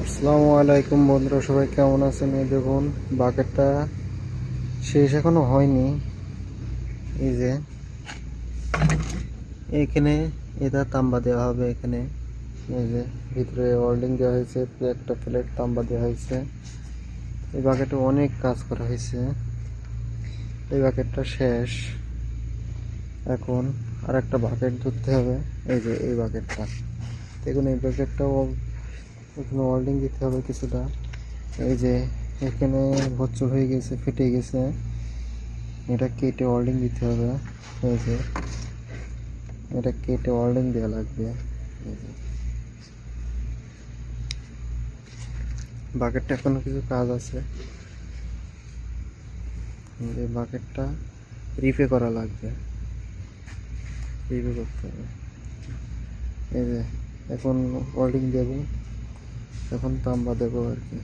আসসালামু আলাইকুম বন্ধুরা, সবাই কেমন আছেন? এই দেখুন, বাকেটটা শেষ এখনো হয়নি। এই যে এখানে এটা তাম্বা দেওয়া হবে। এখানে এই যে ভিতরে ওয়েল্ডিং দেওয়া হয়েছে, একটা প্লেট তাম্বা দেওয়া হয়েছে। এই বাকেটে অনেক কাজ করা হয়েছে। এই বাকেটটা শেষ। এখন আর একটা বাকেট ধরতে হবে। এই যে এই বাকেটটা দেখুন, এই বাকেটটাও এখানে ওয়েল্ডিং দিতে হবে কিছুটা। এই যে এখানে হোঁচট হয়ে গেছে, ফেটে গেছে, এটা কেটে ওয়েল্ডিং দিতে হবে। এই যে এটা কেটে ওয়েল্ডিং দেওয়া লাগবে। এই যে বাকেটটা এখনো কিছু কাজ আছে। এই বাকেটটা রিপে করা লাগবে, রিপে করতে হবে। এই যে এখন ওয়েল্ডিং দেবো, এখন তাম্বা দেবো আর কি।